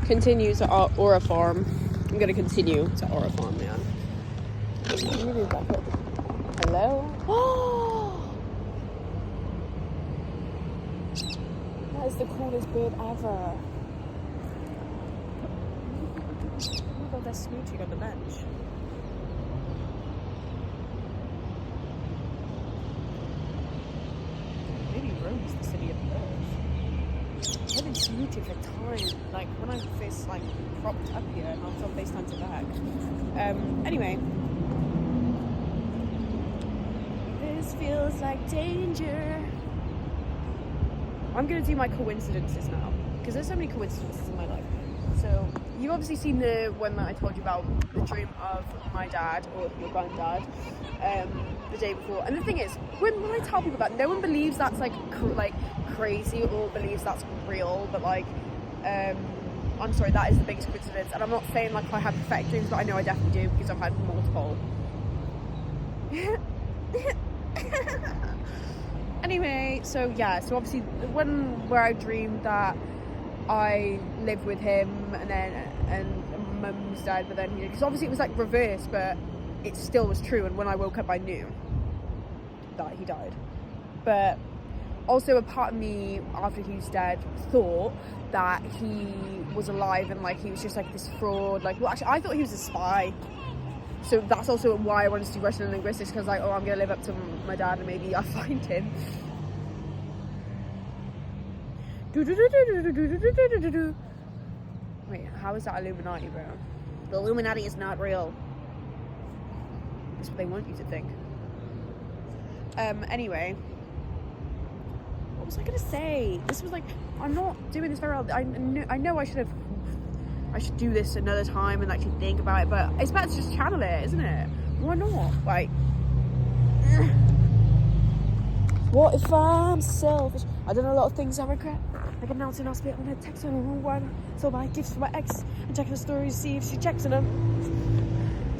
continue to Aura Farm. I'm gonna continue to Aura Farm, man. Hello? Oh! That is the coolest bird ever. Oh my god, they're smooching on the bench. Maybe Rome's the city of birds. I've been smooching for time. Like when I first like cropped up here and I was on FaceTime to back. Anyway. This feels like danger. I'm gonna do my coincidences now because there's so many coincidences in my life. So you've obviously seen the one that I told you about, the dream of my dad or your granddad, the day before. And the thing is, when I tell people that, no one believes that's like crazy or believes that's real. But like, I'm sorry, that is the biggest coincidence. And I'm not saying like I have prophetic dreams, but I know I definitely do because I've had multiple. Anyway, so yeah, so obviously the one where I dreamed that I lived with him and mum's died, but then, you know, because obviously it was like reversed, but it still was true, and when I woke up I knew that he died. But also a part of me after he was dead thought that he was alive and like he was just like this fraud, like, well actually I thought he was a spy. So that's also why I wanted to do Russian linguistics, because like, oh, I'm gonna live up to my dad and maybe I'll find him. Wait, how is that Illuminati, bro? The Illuminati is not real. That's what they want you to think. Anyway, what was I gonna say? This was like, I'm not doing this very well. I know I should do this another time and actually think about it, but it's better to just channel it, isn't it? Why not? Like, what if I'm selfish? I done a lot of things I regret, like announcing I'll spit on her text on a wrong one, so buy gifts for my ex and checking the stories, see if she checks them.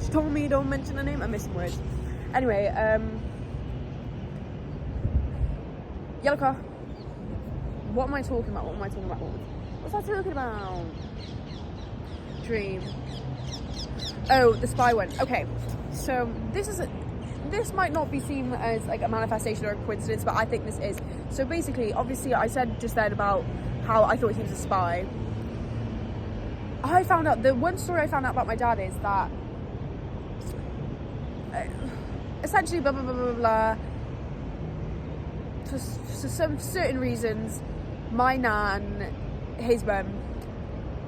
She told me don't mention her name. I'm missing words. Anyway, yellow car. What am I talking about? What's I talking about? Dream. Oh, the spy one. Okay, so this might not be seen as like a manifestation or a coincidence, but I think this is. So basically, obviously I said just then about how I thought he was a spy. I found out, the one story I found out about my dad is that essentially blah blah blah blah blah, for some certain reasons, my nan, his mum,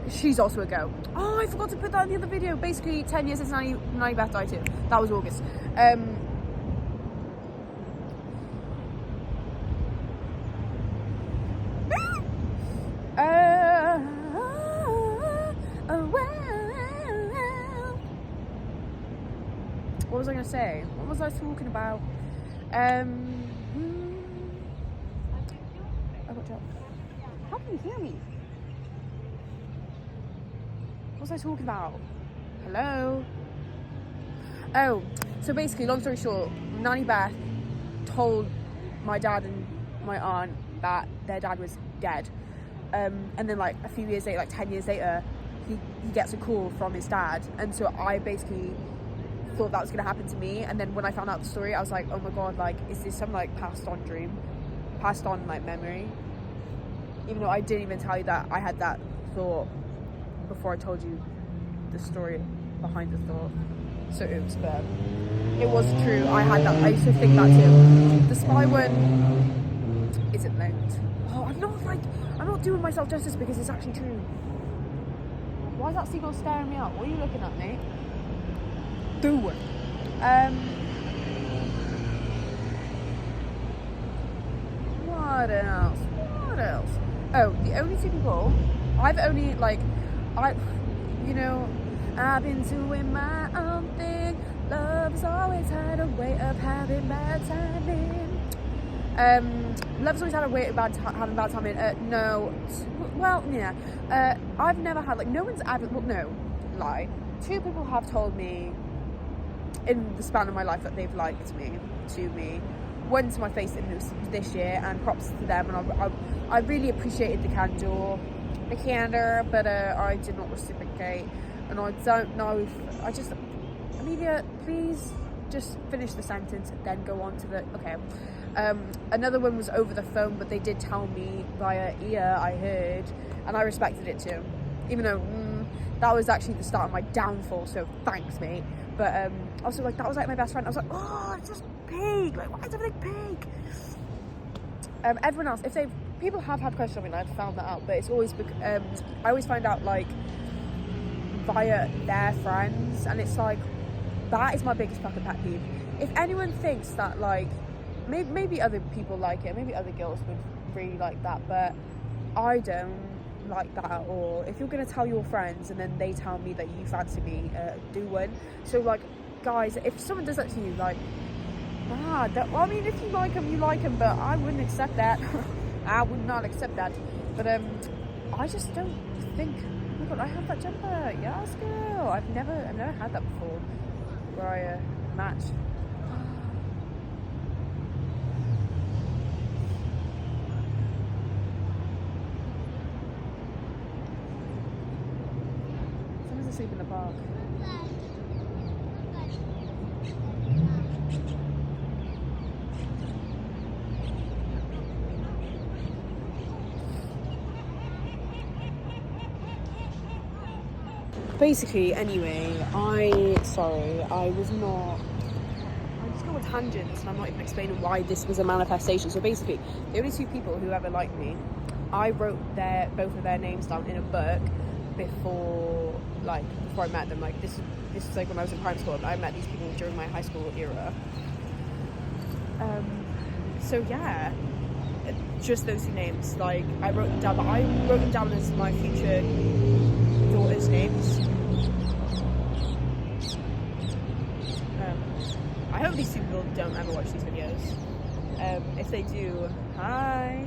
she's also a go. Oh, I forgot to put that in the other video. Basically, 10 years since Nanny Beth died too. That was August. What was I going to say? What was I talking about? I got dropped. How can you hear me? What was I talking about? Hello? Oh, so basically, long story short, Nanny Beth told my dad and my aunt that their dad was dead. And then like a few years later, like 10 years later, he gets a call from his dad. And so I basically thought that was going to happen to me. And then when I found out the story, I was like, oh my god, like, is this some like passed on dream? Passed on like memory? Even though I didn't even tell you that I had that thought before I told you the story behind the thought. So oops, but it was true. I had that. I used to think that too. The spy one isn't meant. Oh, I'm not doing myself justice because it's actually true. Why is that seagull staring me out? What are you looking at, mate? Do it. What else? What else? Oh, the only two people I've only like, you know, I've been doing my own thing. Love's always had a way of having bad timing. Love's always had a way of having bad timing. No, well, yeah. I've never had, like, no one's ever, well, no, lie. Two people have told me in the span of my life that they've liked me, to me. One to my face in this year, and props to them. And I really appreciated the candor. the candor, but I did not reciprocate. And I don't know if Amelia, please just finish the sentence, then go on to the, okay. Another one was over the phone, but they did tell me via ear, I heard, and I respected it too. Even though that was actually the start of my downfall, so thanks, mate. But also, like, that was like my best friend. I was like, oh, it's just pig. Like, why is everything pig? Everyone else, people have had questions on me, and I've found that out, but it's always, I always find out, like, via their friends, and it's like, that is my biggest fucking pet peeve. If anyone thinks that, like, maybe other people like it, maybe other girls would really like that, but I don't like that at all. If you're gonna tell your friends and then they tell me that you fancy me, do one. So, like, guys, if someone does that to you, like, I mean, if you like them, you like them, but I wouldn't accept that. I would not accept that. But I just don't think, oh my god, I have that jumper. Yes, girl. I've never had that before, where I match. Someone's asleep in the park. Basically, anyway, I just go on tangents, and I'm not even explaining why this was a manifestation. So basically, the only two people who ever liked me, I wrote both of their names down in a book before I met them. Like, this is like when I was in primary school, and I met these people during my high school era. So yeah, just those two names. Like, I wrote them down, but I wrote them down as my future daughters' names. I hope these two people don't ever watch these videos. If they do, hi,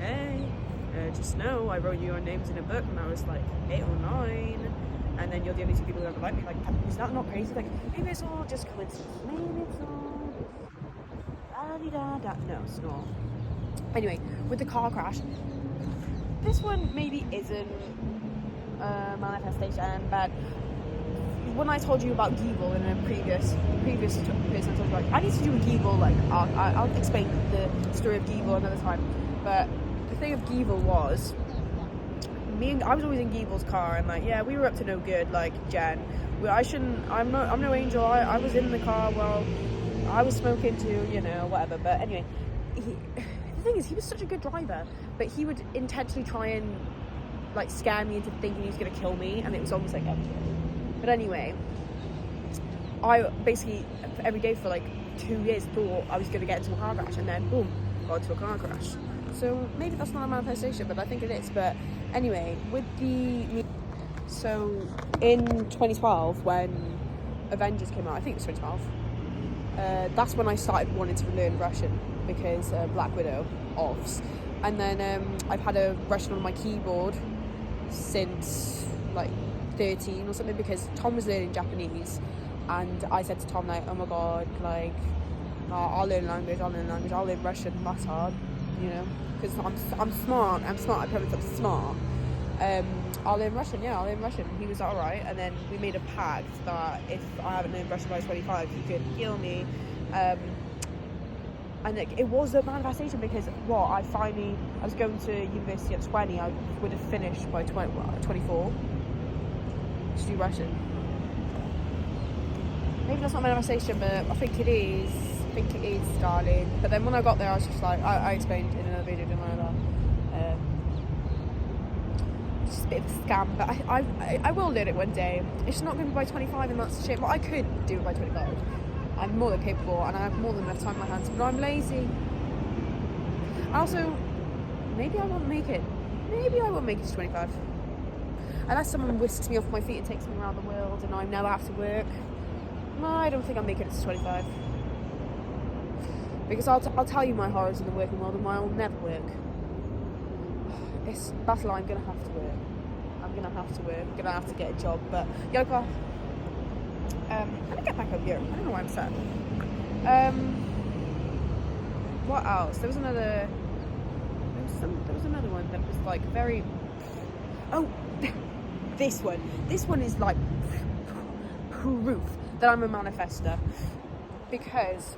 hey, just know I wrote your names in a book when I was like 8 or 9, and then you're the only two people who ever like me. Like, is that not crazy? Like, maybe it's all just coincidence. Maybe it's all da-di-da-da. No, it's not. Anyway, with the car crash, this one maybe isn't a manifestation, but when I told you about Geeble in a previous person, I told you, like, I need to do a Geeble, like, I'll explain the story of Geeble another time. But the thing of Geeble was, I was always in Geeble's car, and, like, yeah, we were up to no good, like, Jen. I'm no angel. I was in the car while I was smoking too, you know, whatever. But anyway, the thing is, he was such a good driver, but he would intentionally try and, like, scare me into thinking he was going to kill me, and it was almost like But anyway, I basically every day for like 2 years thought I was going to get into a car crash, and then boom, got into a car crash. So maybe that's not a manifestation, but I think it is. But anyway, so in 2012 when Avengers came out, I think it was 2012, that's when I started wanting to learn Russian, because Black Widow offs. And then I've had a Russian on my keyboard since like 13 or something, because Tom was learning Japanese, and I said to Tom, like, oh my god, like, I'll learn language, I'll learn Russian, that's hard, you know, because I'm smart, I promise I'm smart. I'll learn Russian. He was like, alright, and then we made a pact that if I haven't learned Russian by 25, he could kill me. And it was a manifestation, because I was going to university at 20, I would have finished by 24 to do Russian. Maybe that's not a manifestation, but I think it is, darling. But then when I got there, I was just like, I explained in another video, didn't I, that it's just a bit of a scam, but I will learn it one day. It's not going to be by 25, and that's shit. Well, I could do it by 25. I'm more than capable, and I have more than enough time in my hands, but I'm lazy. Also, maybe I won't make it. Maybe I won't make it to 25. Unless someone whisks me off my feet and takes me around the world and I never have to work. No, I don't think I'm making it to 25. Because I'll tell you my horrors in the working world, and I'll never work. That's why I'm going to have to work. I'm going to have to get a job, but yellow car. Let me get back up here. I don't know why I'm sad. What else? There was there was another one that was like very, oh, this one is like proof that I'm a manifester, because,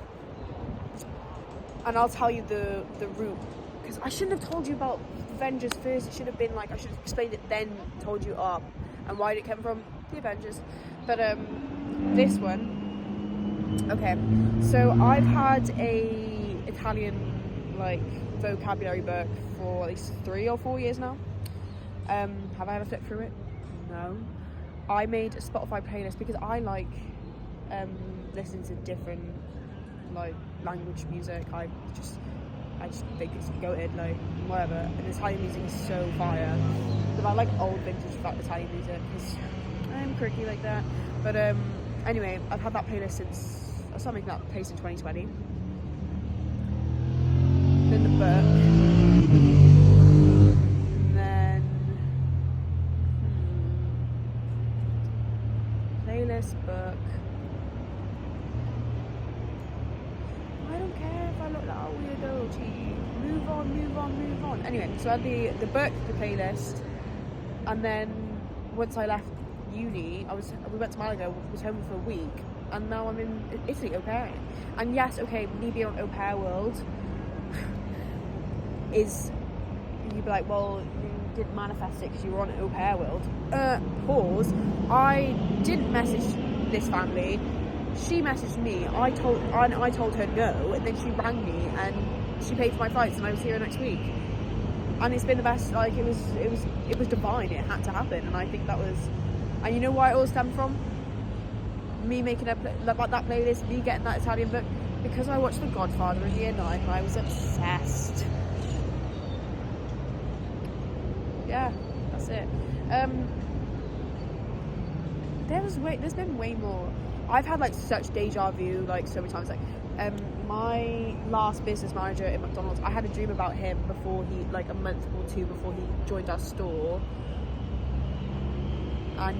and I'll tell you the root, because I shouldn't have told you about Avengers first. It should have been like, I should have explained it then, told you up and why it came from the Avengers. But this one, okay, so I've had a Italian like vocabulary book for at least 3 or 4 years now. Have I ever flipped through it? No. I made a Spotify playlist because I like listening to different like language music. I just think it's goated, like whatever. And Italian music is so fire. But I like old vintage Italian music because I'm quirky like that. But anyway, I've had that playlist since I started making that playlist in 2020. Then the book, and then playlist, book. I don't care if I look like a weirdo. Gee, move on. Anyway, so I had the book, the playlist, and then once I left uni, we went to Malaga, was home for a week, and now I'm in Italy au pairing. And yes, okay, me being on au pair world is, you'd be like, well, you didn't manifest it because you were on au pair world. Pause. I didn't message this family. She messaged me. I told her no, and then she rang me and she paid for my flights, and I was here next week. And it's been the best. Like it was divine. It had to happen, and I think that was. And you know why it all stemmed from? Me making that playlist, me getting that Italian book, because I watched The Godfather in year 9 and I was obsessed. Yeah, that's it. There's been way more. I've had like such deja vu like so many times. Like my last business manager at McDonald's, I had a dream about him before he, like a month or 2 before he joined our store. And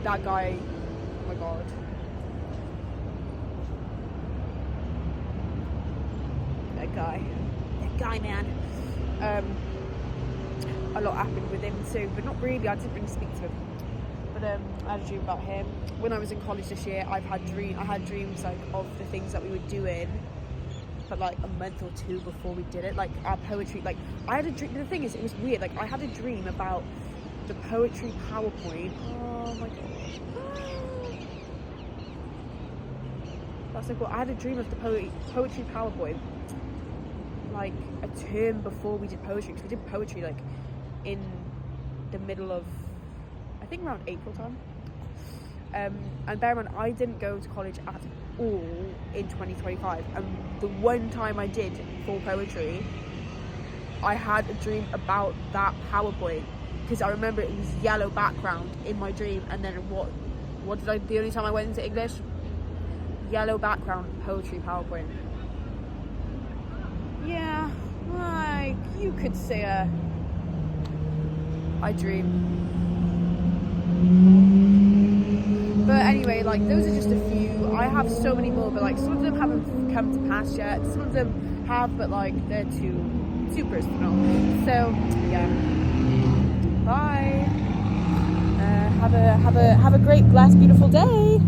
that guy, oh my god. That guy, man. A lot happened with him too, but not really. I didn't really speak to him. But I had a dream about him. When I was in college this year, I had dreams like of the things that we were doing, but like a month or 2 before we did it. Like our poetry, like I had a dream. The thing is, it was weird. Like I had a dream about the poetry PowerPoint. Oh my god. That's so cool. I had a dream of the poetry PowerPoint like a term before we did poetry, because we did poetry like in the middle of, I think around April time. And bear in mind, I didn't go to college at all in 2025, and the one time I did for poetry, I had a dream about that PowerPoint, because I remember it was yellow background in my dream, and then what did I, the only time I went into English, yellow background, poetry PowerPoint. Yeah, like you could say I dream. But anyway, like those are just a few. I have so many more, but like some of them haven't come to pass yet. Some of them have, but like they're too personal. So yeah. Bye. Have a great, blessed, beautiful day.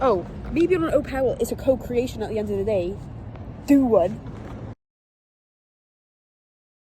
Oh, me being on au pair is a co-creation at the end of the day. Do one.